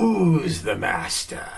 Who's the master?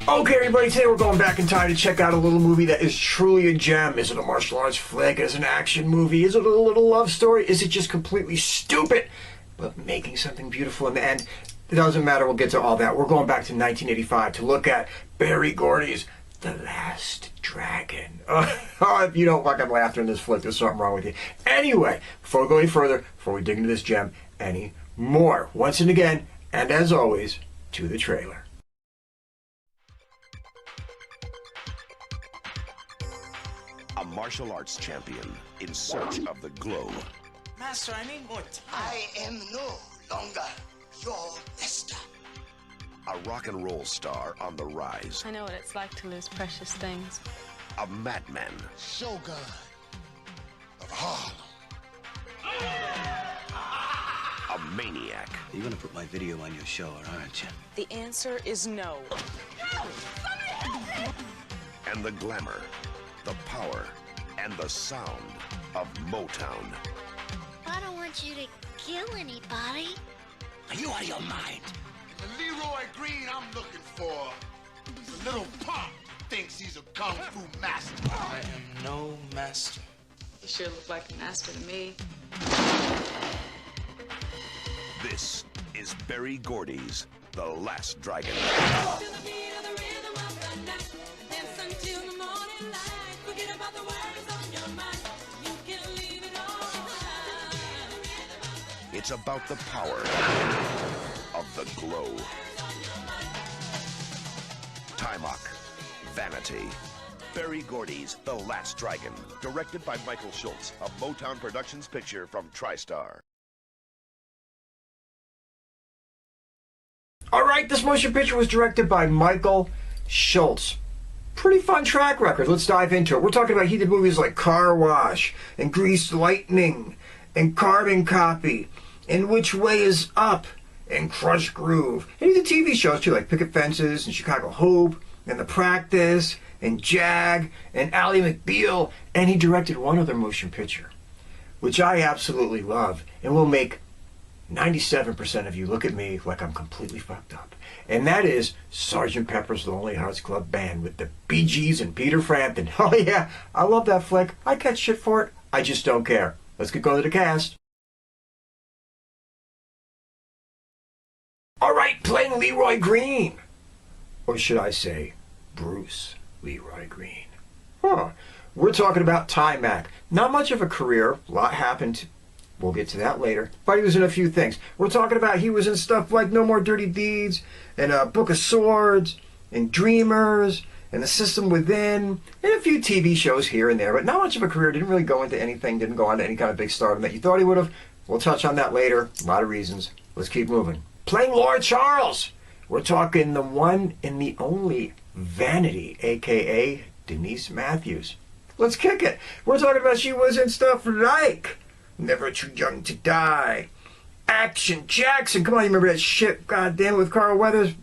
Okay, everybody, today we're going back in time to check out a little movie that is truly a gem. Is it a martial arts flick? Is it an action movie? Is it a little love story? Is it just completely stupid, but making something beautiful in the end? It doesn't matter. We'll get to all that. We're going back to 1985 to look at Barie Gordy's The Last Dragon. If you don't fucking laugh during this flick, there's something wrong with you. Anyway, before we go any further, before we dig into this gem any more, once and again, and as always, to the trailer. A martial arts champion in search of the glow. Master, I need more time. I am no longer your Esther. A rock and roll star on the rise. I know what it's like to lose precious things. A madman. Shogun of Harlem. A maniac. You're gonna put my video on your show, aren't you? The answer is no. And the glamour, the power, and the sound of Motown. I don't want you to kill anybody. Are you out of your mind? The Leroy Green I'm looking for. The little punk thinks he's a kung fu master. I am no master. You sure look like a master to me. This is Barie Gordy's The Last Dragon. It's about the power of the glow. Taimak, Vanity. Barie Gordy's The Last Dragon, directed by Michael Schultz, a Motown Productions picture from TriStar. Alright, this motion picture was directed by Michael Schultz. Pretty fun track record. Let's dive into it. We're talking about he did movies like Car Wash, and Greased Lightning, and Carbon Copy, and Which Way Is Up, and Crush Groove. And he did TV shows too, like Picket Fences, and Chicago Hope, and The Practice, and Jag, and Ally McBeal. And he directed one other motion picture, which I absolutely love, and will make 97% of you look at me like I'm completely fucked up. And that is Sgt. Pepper's Lonely Hearts Club Band with the Bee Gees and Peter Frampton. Oh yeah, I love that flick. I catch shit for it. I just don't care. Let's get going to the cast. Alright, playing Leroy Green. Or should I say, Bruce Leroy Green. We're talking about Taimak. Not much of a career. A lot happened. We'll get to that later. But he was in a few things. We're talking about he was in stuff like No More Dirty Deeds, and Book of Swords, and Dreamers, and The System Within, and a few TV shows here and there. But not much of a career. Didn't really go into anything. Didn't go on to any kind of big stardom that you thought he would have. We'll touch on that later. A lot of reasons. Let's keep moving. Playing Lord Charles. We're talking the one and the only Vanity, a.k.a. Denise Matthews. Let's kick it. We're talking about she was in stuff like Never Too Young to Die, Action Jackson. Come on, you remember that shit? God damn it, with Carl Weathers.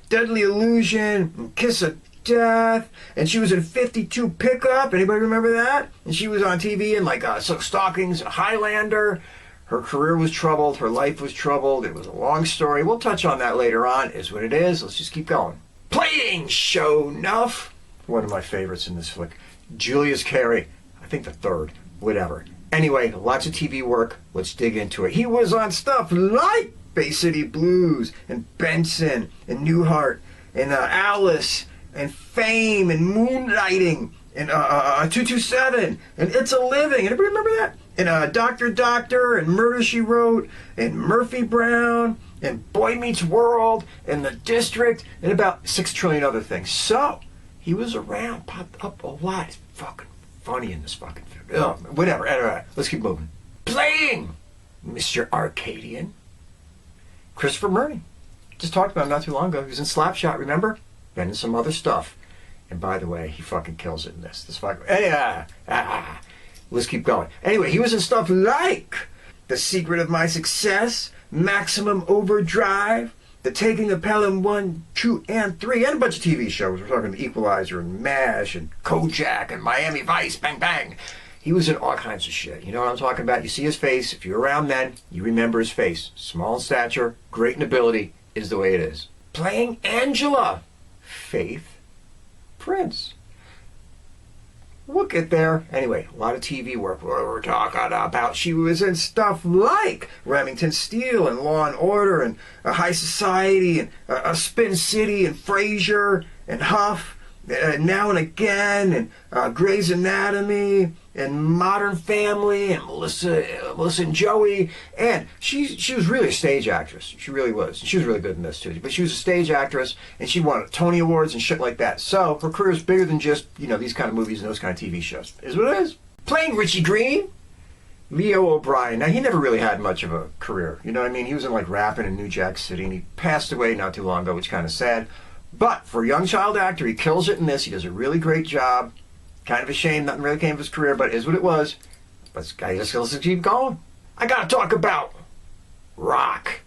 Deadly Illusion, and Kiss of Death. And she was in 52 Pickup. Anybody remember that? And she was on TV in like Silk Stockings, Highlander. Her career was troubled. Her life was troubled. It was a long story. We'll touch on that later on. Is what it is. Let's just keep going. Playing Sho'nuff. One of my favorites in this flick. Julius Carey. I think the third. Whatever. Anyway, lots of TV work. Let's dig into it. He was on stuff like Bay City Blues, and Benson, and Newhart, and Alice, and Fame, and Moonlighting, and 227, and It's a Living. Anybody remember that? And Doctor, and Murder, She Wrote, and Murphy Brown, and Boy Meets World, and The District, and about 6 trillion other things. So, he was around, popped up a lot. It's fucking funny in this fucking film. Whatever. Anyway, let's keep moving. Playing Mr. Arkadian. Christopher Murney. Just talked about him not too long ago. He was in Slapshot, remember? Been in some other stuff. And by the way, he fucking kills it in this. Let's keep going. Anyway, he was in stuff like The Secret of My Success, Maximum Overdrive, The Taking of Pelham 1, 2, and 3, and a bunch of TV shows. We're talking The Equalizer and MASH and Kojak and Miami Vice, bang, bang. He was in all kinds of shit. You know what I'm talking about? You see his face. If you're around then, you remember his face. Small in stature, great in ability, is the way it is. Playing Angela, Faith Prince. Look at there. Anyway, a lot of TV work we're talking about. She was in stuff like Remington Steele and Law and Order and High Society and Spin City and Frasier and Huff, Now and Again and Grey's Anatomy and Modern Family and Melissa and Joey. And she was really a stage actress. She really was. She was really good in this too. But she was a stage actress and she won Tony Awards and shit like that. So her career is bigger than just, you know, these kind of movies and those kind of TV shows. Is what it is. Playing Richie Green, Leo O'Brien. Now, he never really had much of a career. You know what I mean? He was in like rapping in New Jack City and he passed away not too long ago, which is kind of sad. But for a young child actor, he kills it in this. He does a really great job. Kind of a shame nothing really came of his career, but it is what it was. But this guy just has to keep going. I gotta talk about Rock,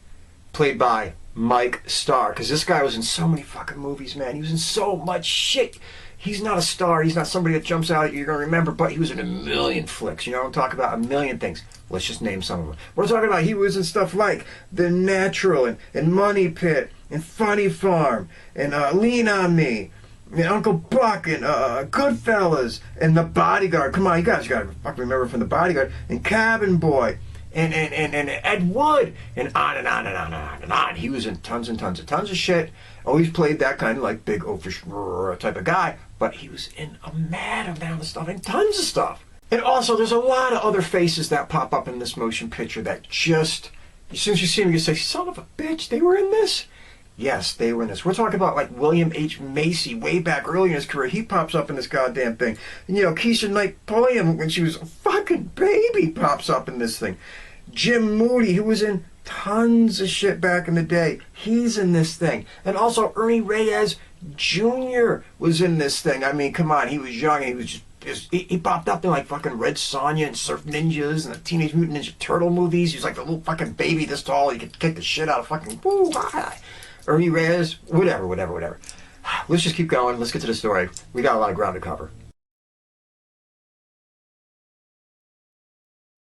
played by Mike Starr, because this guy was in so many fucking movies, man. He was in so much shit. He's not a star. He's not somebody that jumps out at you you're going to remember, but he was in a million flicks. You know what I'm talking about? A million things. Let's just name some of them. We're talking about he was in stuff like The Natural and Money Pit and Funny Farm and Lean On Me and Uncle Buck and Goodfellas and The Bodyguard. Come on, you guys got to fucking remember from The Bodyguard. And Cabin Boy and Ed Wood and on and on and on and on and on. He was in tons and tons of shit. Always played that kind of like big oafish type of guy, but he was in a mad amount of stuff and tons of stuff. And also, there's a lot of other faces that pop up in this motion picture that just, as soon as you see them, you say, son of a bitch, they were in this? Yes, they were in this. We're talking about like William H. Macy way back early in his career. He pops up in this goddamn thing. And, you know, Keshia Knight Pulliam, when she was a fucking baby, pops up in this thing. Jim Moody, who was in tons of shit back in the day, he's in this thing. And also Ernie Reyes Jr. was in this thing. I mean, come on, he was young and he was just, he popped up in like fucking Red Sonja and Surf Ninjas and the Teenage Mutant Ninja Turtle movies. He was like a little fucking baby this tall. He could kick the shit out of fucking Ernie Reyes, whatever. Let's just keep going. Let's get to the story. We got a lot of ground to cover.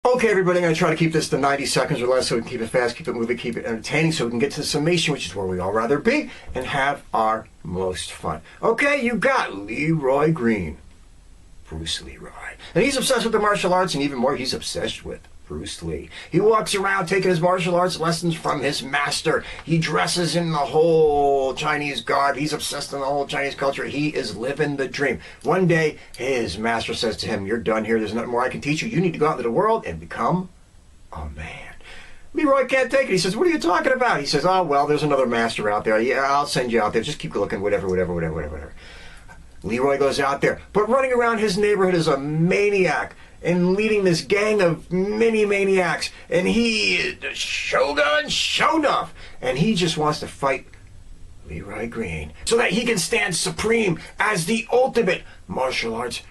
Okay, everybody, I'm going to try to keep this to 90 seconds or less so we can keep it fast, keep it moving, keep it entertaining so we can get to the summation, which is where we all rather be, and have our most fun. Okay, you got Leroy Green. Bruce Leroy. And he's obsessed with the martial arts, and even more, he's obsessed with Bruce Lee. He walks around taking his martial arts lessons from his master. He dresses in the whole Chinese garb. He's obsessed in the whole Chinese culture. He is living the dream. One day, his master says to him, you're done here. There's nothing more I can teach you. You need to go out into the world and become a man. Leroy can't take it. He says, what are you talking about? He says, oh, well, there's another master out there. Yeah, I'll send you out there. Just keep looking, whatever. Leroy goes out there, but running around his neighborhood is a maniac and leading this gang of mini maniacs, and he is the Shogun Sho'nuff, and he just wants to fight Leroy Green so that he can stand supreme as the ultimate martial arts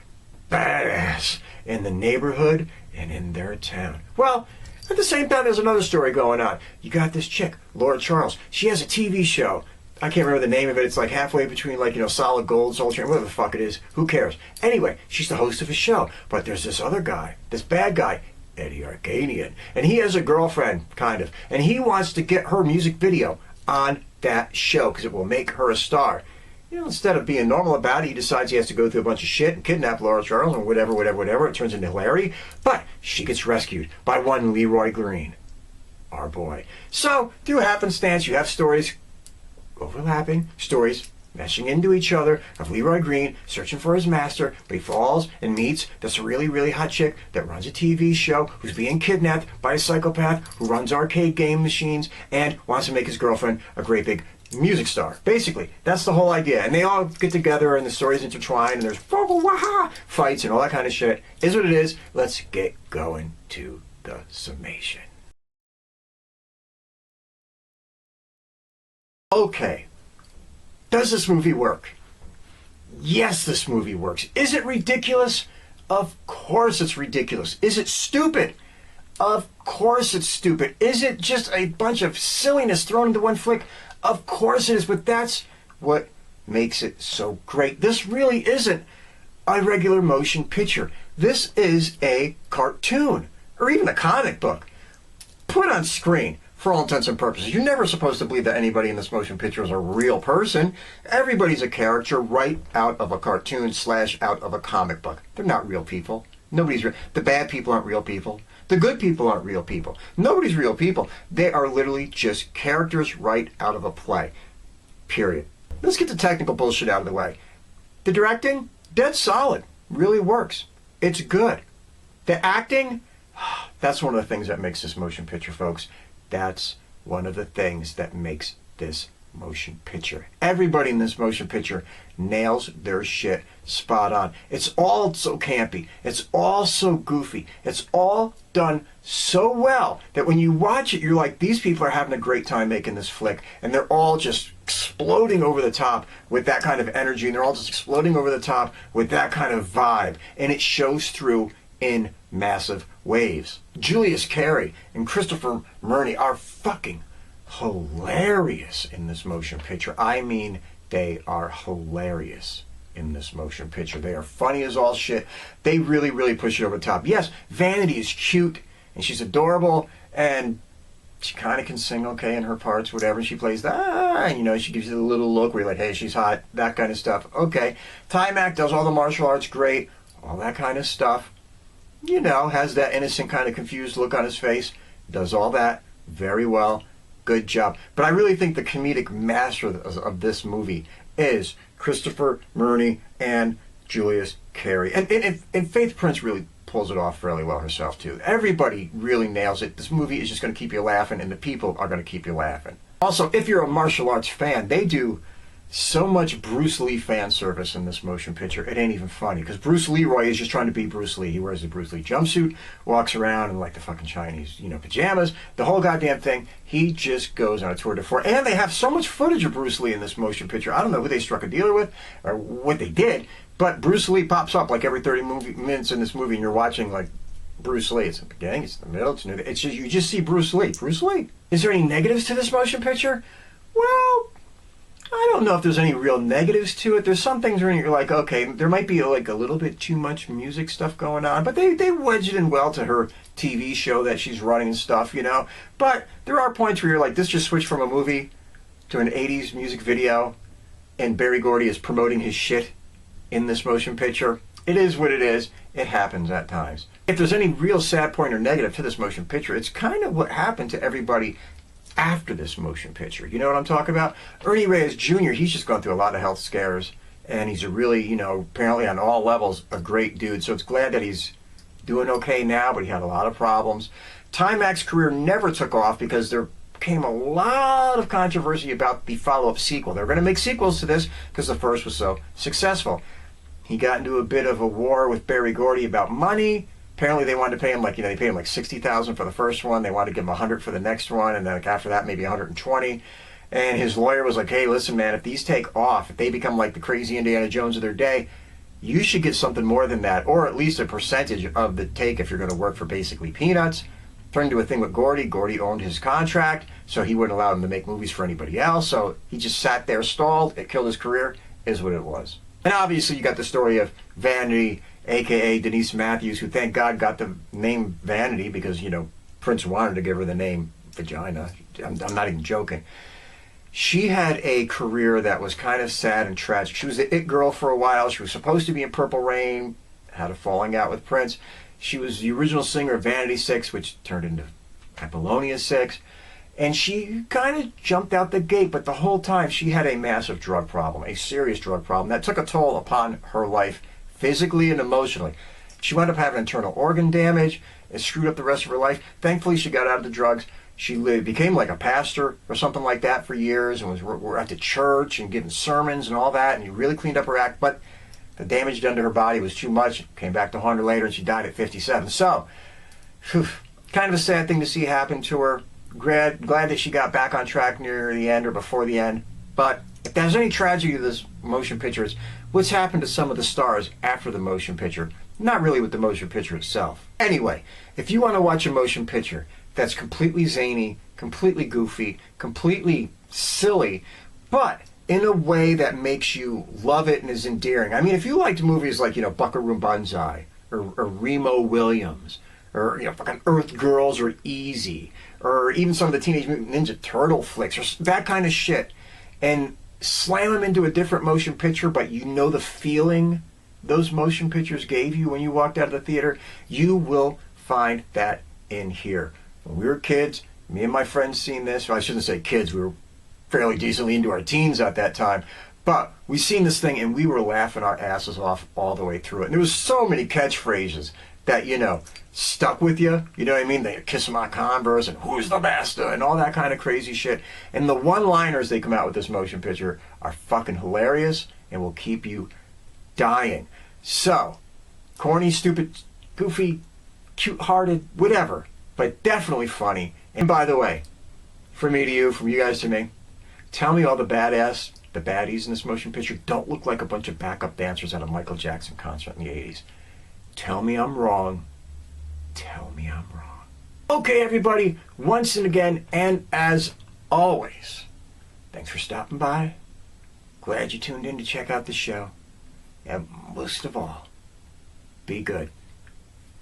badass in the neighborhood and in their town. Well, at the same time, there's another story going on. You got this chick, Laura Charles. She has a TV show. I can't remember the name of it. It's like halfway between, like, you know, Solid Gold, Soul Train, whatever the fuck it is. Who cares? Anyway, she's the host of a show. But there's this other guy, this bad guy, Eddie Arkadian. And he has a girlfriend, kind of. And he wants to get her music video on that show because it will make her a star. You know, instead of being normal about it, he decides he has to go through a bunch of shit and kidnap Laura Charles and whatever. It turns into hilarity. But she gets rescued by one Leroy Green, our boy. So, through happenstance, you have stories overlapping, stories meshing into each other of Leroy Green searching for his master, but he falls and meets this really, really hot chick that runs a TV show who's being kidnapped by a psychopath who runs arcade game machines and wants to make his girlfriend a great big music star. Basically, that's the whole idea. And they all get together and the stories intertwine and there's fights and all that kind of shit. Is what it is. Let's get going to the summation. Okay, does this movie work? Yes, this movie works. Is it ridiculous? Of course it's ridiculous. Is it stupid? Of course it's stupid. Is it just a bunch of silliness thrown into one flick? Of course it is, but that's what makes it so great. This really isn't a regular motion picture. This is a cartoon, or even a comic book, put on screen for all intents and purposes. You're never supposed to believe that anybody in this motion picture is a real person. Everybody's a character right out of a cartoon / out of a comic book. They're not real people. Nobody's real. The bad people aren't real people. The good people aren't real people. Nobody's real people. They are literally just characters right out of a play. Period. Let's get the technical bullshit out of the way. The directing, dead solid. Really works. It's good. The acting, that's one of the things that makes this motion picture, folks. That's one of the things that makes this motion picture. Everybody in this motion picture nails their shit spot on. It's all so campy. It's all so goofy. It's all done so well that when you watch it, you're like, these people are having a great time making this flick, and they're all just exploding over the top with that kind of energy, and they're all just exploding over the top with that kind of vibe, and it shows through in massive waves. Julius Carey and Christopher Murney are fucking hilarious in this motion picture. I mean, they are hilarious in this motion picture. They are funny as all shit. They really, really push it over the top. Yes, Vanity is cute, and she's adorable, and she kind of can sing okay in her parts, whatever. She plays that, you know, she gives you the little look where you're like, hey, she's hot, that kind of stuff. Okay. Taimak does all the martial arts great, all that kind of stuff. You know, has that innocent kind of confused look on his face. Does all that very well. Good job. But I really think the comedic master of this movie is Christopher Murney and Julius Carey. And Faith Prince really pulls it off fairly well herself, too. Everybody really nails it. This movie is just going to keep you laughing, and the people are going to keep you laughing. Also, if you're a martial arts fan, they do so much Bruce Lee fan service in this motion picture, it ain't even funny. Because Bruce Leroy is just trying to be Bruce Lee. He wears a Bruce Lee jumpsuit, walks around in like the fucking Chinese, you know, pajamas. The whole goddamn thing. He just goes on a tour de force. And they have so much footage of Bruce Lee in this motion picture. I don't know who they struck a dealer with or what they did, but Bruce Lee pops up like every 30 minutes in this movie, and you're watching like Bruce Lee. It's in the beginning, it's in the middle, it's new. It's just, you just see Bruce Lee. Bruce Lee. Is there any negatives to this motion picture? Well, I don't know if there's any real negatives to it. There's some things where you're like, okay, there might be like a little bit too much music stuff going on, but they wedge it in well to her TV show that she's running and stuff, you know. But there are points where you're like, this just switched from a movie to an 80s music video, and Berry Gordy is promoting his shit in this motion picture. It is what it is. It happens at times. If there's any real sad point or negative to this motion picture, it's kind of what happened to everybody after this motion picture. You know what I'm talking about? Ernie Reyes Jr., he's just gone through a lot of health scares, and he's a really, you know, apparently on all levels, a great dude. So it's glad that he's doing okay now, but he had a lot of problems. Taimak's career never took off because there came a lot of controversy about the follow-up sequel. They're going to make sequels to this because the first was so successful. He got into a bit of a war with Berry Gordy about money. Apparently they wanted to pay him like, you know, they paid him like $60,000 for the first one. They wanted to give him $100 for the next one, and then like after that maybe $120. And his lawyer was like, hey, listen, man, if these take off, if they become like the crazy Indiana Jones of their day, you should get something more than that, or at least a percentage of the take if you're going to work for basically peanuts. Turned into a thing with Gordy. Gordy owned his contract, so he wouldn't allow him to make movies for anybody else. So he just sat there, stalled. It killed his career, is what it was. And obviously you got the story of Vanity, a.k.a. Denise Matthews, who thank God got the name Vanity because, you know, Prince wanted to give her the name Vagina. I'm not even joking. She had a career that was kind of sad and tragic. She was the it girl for a while. She was supposed to be in Purple Rain, had a falling out with Prince. She was the original singer of Vanity 6, which turned into Apollonia 6. And she kind of jumped out the gate, but the whole time she had a massive drug problem, a serious drug problem that took a toll upon her life, physically and emotionally. She wound up having internal organ damage. It screwed up the rest of her life. Thankfully, she got out of the drugs. She became like a pastor or something like that for years, and was at the church and giving sermons and all that, and he really cleaned up her act, but the damage done to her body was too much. Came back to haunt her later, and she died at 57. So, kind of a sad thing to see happen to her. Glad that she got back on track near the end or before the end. But if there's any tragedy to this motion picture, it's what's happened to some of the stars after the motion picture. Not really with the motion picture itself. Anyway, if you want to watch a motion picture that's completely zany, completely goofy, completely silly, but in a way that makes you love it and is endearing. I mean, if you liked movies like, Buckaroo Banzai, or Remo Williams, or, fucking Earth Girls, or Easy, or even some of the Teenage Mutant Ninja Turtle flicks, or that kind of shit, and slam them into a different motion picture, but the feeling those motion pictures gave you when you walked out of the theater, you will find that in here. When we were kids, me and my friends seen this. Well, I shouldn't say kids, we were fairly decently into our teens at that time, but we seen this thing and we were laughing our asses off all the way through it. And there was so many catchphrases that, stuck with you. You know what I mean? They kiss my Converse and who's the master and all that kind of crazy shit. And the one-liners they come out with this motion picture are fucking hilarious and will keep you dying. So, corny, stupid, goofy, cute-hearted, whatever, but definitely funny. And by the way, from me to you, from you guys to me, tell me all the baddies in this motion picture don't look like a bunch of backup dancers at a Michael Jackson concert in the 80s. Tell me I'm wrong. Tell me I'm wrong. Okay, everybody, once and again, and as always, thanks for stopping by. Glad you tuned in to check out the show. And most of all, be good.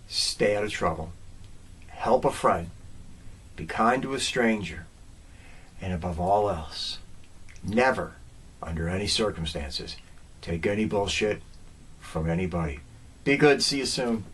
Stay out of trouble. Help a friend. Be kind to a stranger. And above all else, never, under any circumstances, take any bullshit from anybody. Be good. See you soon.